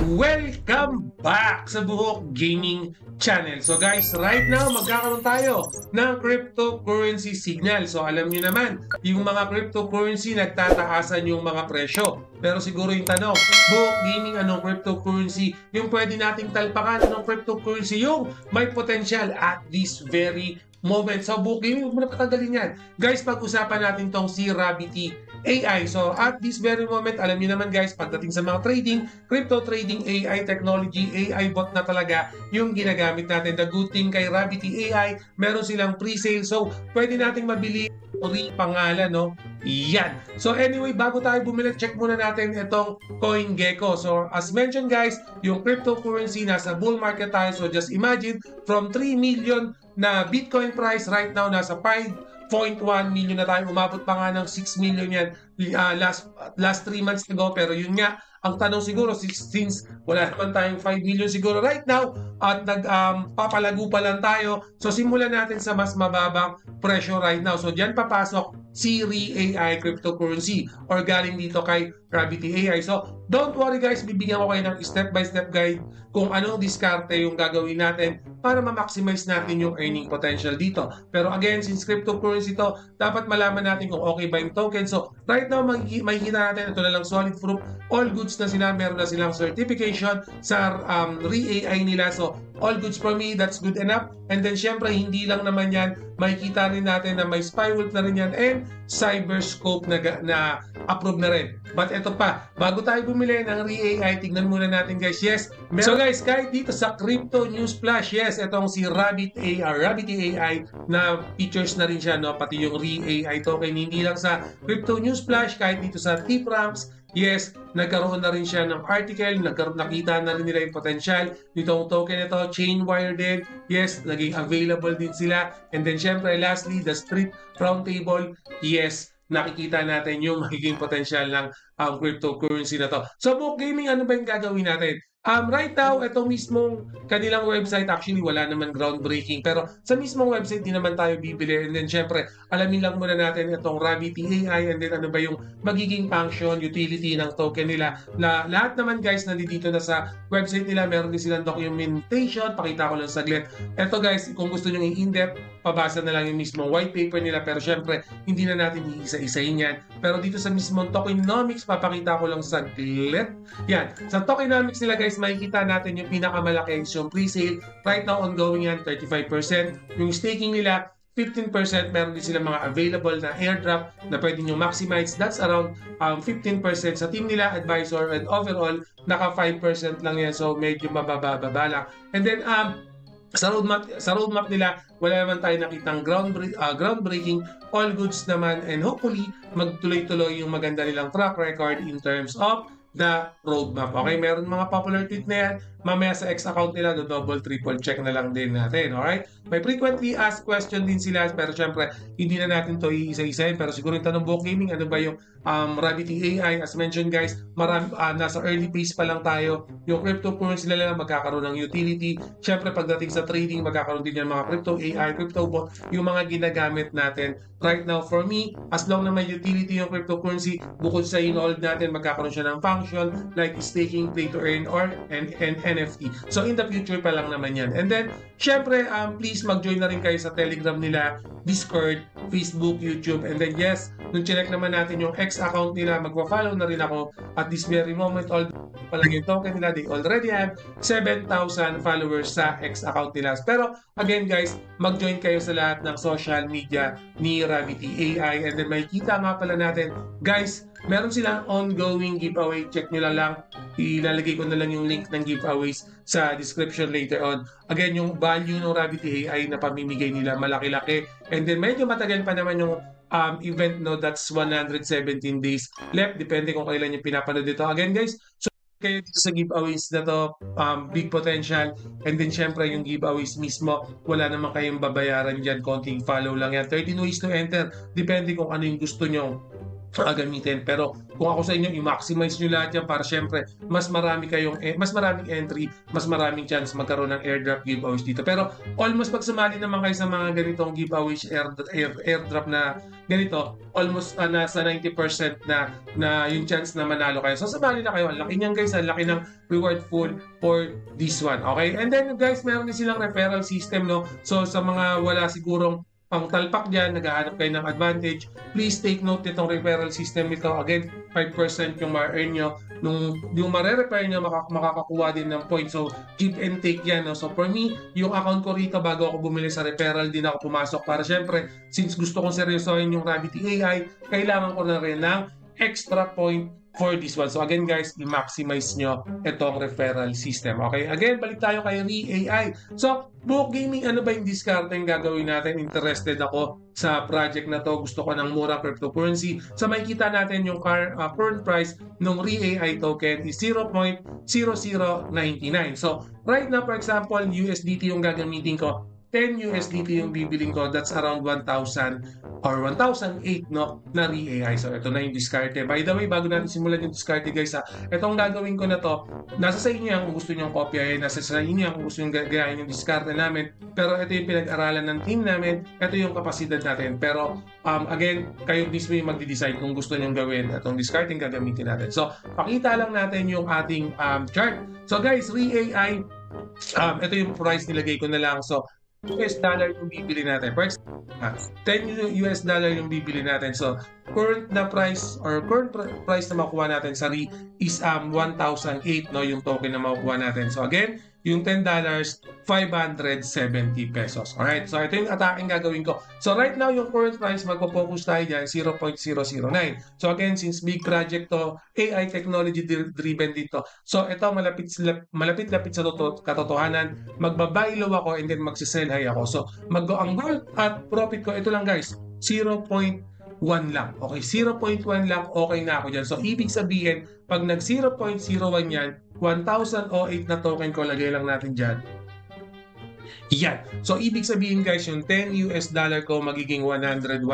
Welcome back sa Buhok Gaming Channel. So guys, right now magkakaroon tayo ng cryptocurrency signal. So alam niyo naman, yung mga cryptocurrency nagtataasan yung mga presyo. Pero siguro yung tanong, Buhok Gaming, anong cryptocurrency? Yung pwede nating talpakan, anong cryptocurrency? Yung may potential at this very moment. So Buhok Gaming, huwag mo na patagalin yan. Guys, pag-usapan natin tong si Rabbity AI. So at this very moment, alam niyo naman guys, pagdating sa mga trading, crypto trading, AI technology, AI bot na talaga yung ginagamit natin. The good thing kay Rabbity AI, meron silang pre-sale. So pwede nating mabili pangalan, no? Yan. So anyway, bago tayo bumili, check muna natin itong CoinGecko. So as mentioned guys, yung cryptocurrency nasa bull market tayo. So just imagine, from 3 million na Bitcoin price right now, nasa 5.1 million na tayo. Umabot pa nga ng 6 million yan last 3 months ago. Pero yun nga, ang tanong siguro, since wala naman tayong 5 million siguro right now at papalago pa lang tayo, so simulan natin sa mas mababang presyo right now. So diyan papasok si AI cryptocurrency or galing dito kay Rabbity AI. So don't worry guys, bibigyan ko kayo ng step-by-step guide kung anong diskarte yung gagawin natin para ma-maximize natin yung earning potential dito. Pero again, since cryptocurrency to, dapat malaman natin kung okay ba yung token. So right now, makikita natin, ito na lang solid proof, all goods na sila, meron na silang certification sa AI nila. So all goods for me, that's good enough. And then syempre, hindi lang naman yan, makikita rin natin na may Spywolf na rin yan and Cyberscope na approve na rin. But ito pa, bago tayo bumili ng AI, tignan muna natin guys. Yes, so guys, kahit dito sa Crypto News Flash, yes, itong si Rabbity AI na features na rin siya, no? Pati yung AI token, hindi lang sa Crypto News Flash, kahit dito sa TipRamps, yes, nagkaroon na rin siya ng article, nakita na rin nila yung potential nitong token ito, Chainwire din, yes, naging available din sila. And then syempre, lastly, the Street Roundtable, yes, nakikita natin yung magiging potential ng cryptocurrency na to. So, Buhok Gaming, ano ba yung gagawin natin? Right now, itong mismong kanilang website, actually wala naman groundbreaking, pero sa mismong website din naman tayo bibili. And then syempre, alamin lang muna natin itong Rabbity AI and then ano ba yung magiging function, utility ng token nila. Lahat naman guys, nandito na sa website nila, meron din silang documentation, pakita ko lang saglit. Ito guys, kung gusto nyo in-depth, pabasa na lang yung mismong white paper nila, pero syempre, hindi na natin iisa-isahin yan. Pero dito sa mismong tokenomics, papakita ko lang saglit. Yan, sa tokenomics nila guys, makikita natin yung pinakamalaki yung pre-sale. Right now, ongoing yan, 35%. Yung staking nila, 15%. Meron din sila mga available na airdrop na pwede nyo maximize. That's around 15% sa team nila, advisor, and overall, naka 5% lang yan. So, medyo mababa lang. And then, sa roadmap nila, wala naman tayo nakitang groundbreaking, all goods naman, and hopefully, magtuloy-tuloy yung maganda nilang track record in terms of the roadmap. Okay, meron mga popular tweet na yan. Mamaya sa X account nila, double, triple check na lang din natin. Alright? May frequently asked question din sila, pero syempre, hindi na natin to iisa-isahin. Pero siguro yung tanong Buhok Gaming, ano ba yung Rabbity AI? As mentioned guys, nasa early phase pa lang tayo. Yung cryptocurrency nila lang magkakaroon ng utility. Syempre, pagdating sa trading, magkakaroon din yung mga crypto AI, crypto bot, yung mga ginagamit natin. Right now, for me, as long na may utility yung cryptocurrency, bukod sa in-hold natin, magkakaroon siya ng function like staking, play to earn, or NFT. So in the future pa lang naman yan. And then, syempre, please mag-join na rin kayo sa Telegram nila, Discord, Facebook, YouTube. And then yes, nung check naman natin yung X account nila, magpa-follow na rin ako at this very moment. All pa lang yung token nila, they already have 7,000 followers sa X account nila. Pero again guys, mag-join kayo sa lahat ng social media ni Rabbity AI. And then makikita nga pala natin, guys, meron silang ongoing giveaway. Check nyo lang. Ilalagay ko na lang yung link ng giveaways sa description later on. Again, yung value ng Rabbity AI na pamimigay nila, malaki-laki. And then medyo matagal pa naman yung event, no? That's 117 days left. Depende kung kailan yung pinapanood dito. Again guys, so kayo dito sa giveaways na to, big potential. And then syempre yung giveaways mismo, wala naman kayong babayaran dyan, konting follow lang yan. 13 ways to enter, depende kung ano yung gusto nyo gagamitin. Pero kung ako sa inyo, i-maximize nyo lahat yan para syempre mas maraming entry, mas maraming chance magkaroon ng airdrop giveaways dito. Pero almost pag sumali naman kayo sa mga ganitong giveaways, airdrop na ganito, almost nasa 90% na yung chance na manalo kayo. So sumali na kayo. Ang laki niyan guys, ang laki ng reward pool for this one. Okay? And then guys, meron din silang referral system, no? So sa mga wala sigurong pang talpak dyan, naghahanap kayo ng advantage, please take note nitong referral system nito. Again, 5% yung ma-earn nyo. Yung mare-refer nyo, makakakuha din ng points. So, give and take yan. No? So, for me, yung account ko rito, bago ako bumili sa referral, din ako pumasok para syempre, since gusto kong seryosohin yung Gravity AI, kailangan ko na rin ng extra point for this one. So again guys, i-maximize nyo itong referral system. Okay? Again, balik tayo kay ReAI. So, Buhok Gaming, ano ba yung discard yung gagawin natin? Interested ako sa project na to. Gusto ko ng mura cryptocurrency. So, makikita natin yung current price ng ReAI token is 0.0099. So, right now, for example, USDT yung gagamitin ko. 10 USDT yung bibiling ko, that's around 1,000 or 1,008 no, na ReAI. So ito na yung diskarte. By the way, bago natin simulan yung diskarte guys, itong gagawin ko na to, nasa sa inyo kung gusto nyo kopyahin, nasa sa inyo kung gusto nyo gayahin yung diskarte namin. Pero ito yung pinag-aralan ng team namin, ito yung kapasidad natin. Pero again, kayo mismo yung magdi-decide kung gusto nyo gawin itong diskarte yung gagamitin natin. So pakita lang natin yung ating chart. So guys, ReAI, ito yung price nilagay ko na lang. So US dollar yung bibili natin. First, 10 US dollar yung bibili natin. So, current price na makuha natin sa RE is 1,008 no, yung token na makukuha natin. So, again, yung $10, 570 pesos. Alright, so ito yung attacking gagawin ko. So right now, yung current price, magpo-focus tayo dyan, 0.009. So again, since big project to, AI technology driven dito. So ito, malapit-lapit sa katotohanan, magbabuy low ako and then magsisell high ako. So ang goal at profit ko, ito lang guys, 0.1 lang. Okay, 0.1 lang, okay na ako dyan. So ibig sabihin, pag nag 0.01 yan, 1,008 na token ko, lagay lang natin dyan. Yan. So, ibig sabihin guys, yung 10 US dollar ko magiging 101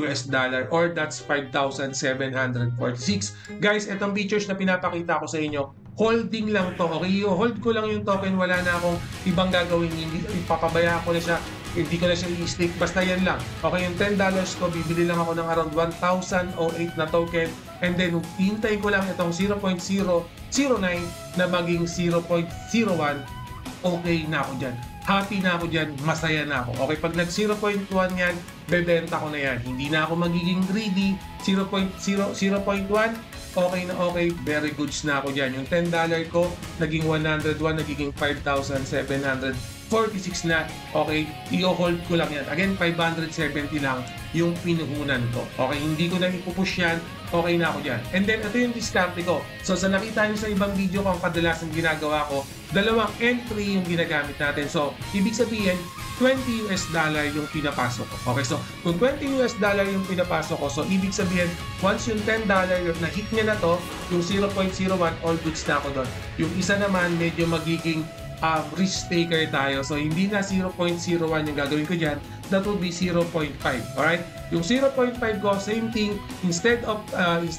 US dollar or that's 5,746. Guys, itong features na pinapakita ko sa inyo, holding lang to. Okay, hold ko lang yung token. Wala na akong ibang gagawin. Ipapabaya ko na siya. Hindi ko na siya i-stake. Basta yan lang. Okay, yung $10 ko, bibili lang ako ng around 1,008 na token. And then, hintayin ko lang itong 0.009 na maging 0.01. Okay na ako dyan. Happy na ako dyan. Masaya na ako. Okay, pag nag 0.1 yan, bebenta ko na yan. Hindi na ako magiging greedy. 0.1, okay na okay. Very goods na ako dyan. Yung $10 ko, naging 101, nagiging 5,746 na. Okay, i-hold ko lang yan. Again, 570 lang yung pinuhunan ko. Okay, hindi ko na ipupush yan. Okay na ako dyan. And then, ito yung diskarte ko. So, sa nakita nyo sa ibang video ko, ang kadalasan ginagawa ko, dalawang entry yung ginagamit natin. So, ibig sabihin, 20 US dollar yung pinapasok ko. Okay, so, kung 20 US dollar yung pinapasok ko, so, ibig sabihin, once yung $10 na hit niya na to, yung 0.01, all goods na ako doon. Yung isa naman, medyo magiging risk taker tayo. So, hindi na 0.01 yung gagawin ko dyan. That will be 0.5. Alright? Yung 0.5 ko, same thing. Instead of $100,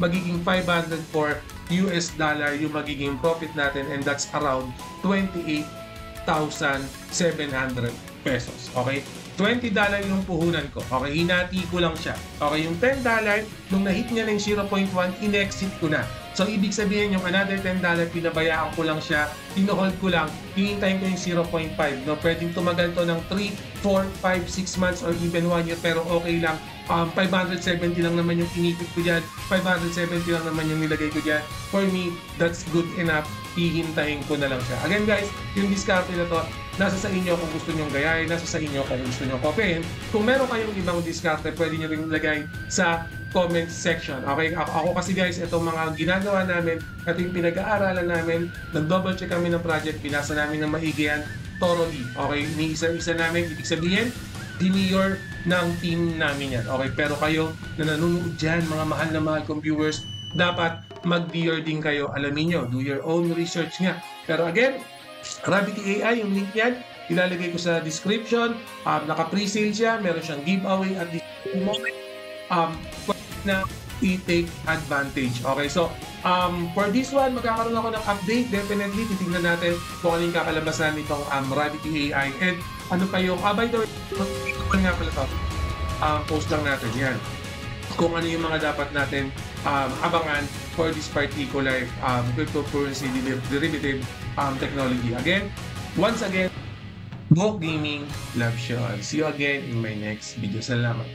magiging 504 US dollar yung magiging profit natin, and that's around 28,700 pesos. Okay? $20 yung puhunan ko. Okay, hinati ko lang siya. Okay, yung $10, nung na-hit niya na yung 0.1, in-exit ko na. So, ibig sabihin yung another $10, pinabayaan ko lang siya, ino-hold ko lang, hihintayin ko yung 0.5. No? Pwedeng tumagal to ng 3, 4, 5, 6 months or even 1 year, pero okay lang. 570 lang naman yung inipit ko dyan. 570 lang naman yung nilagay ko dyan. For me, that's good enough. Hihintayin ko na lang siya. Again guys, yung discount na to, nasa sa inyo kung gusto nyong gayahin, nasa sa inyo kung gusto nyong kopyahin. Kung meron kayong ibang discount, pwede nyo rin lagay sa comment section. Okay, ako kasi guys, itong mga ginagawa namin, ito yung pinag-aaralan namin, nag-double check kami ng project, binasa namin ng maigi yan, thoroughly. Okay, ni isa-isa namin, ibig sabihin, diniyor ng team namin yan. Okay, pero kayo na nanonood dyan, mga mahal na mahal kong viewers, dapat mag-diyor din kayo. Alamin nyo, do your own research nga. Pero again, Gravity AI, yung link yan, ilalagay ko sa description. Naka-pre-sale siya, meron siyang giveaway at this moment. pwede na i-take advantage. Okay, so for this one, magkakaroon ako ng update. Definitely, titignan natin kung ano yung kakalabasan nitong Gravity AI. And ano pa yung, by the way, nga pala to, post lang natin yan. Kung ano yung mga dapat natin abangan for this particular cryptocurrency derivative technology. Again, once again, Book Gaming, love you all. See you again in my next video. Salamat.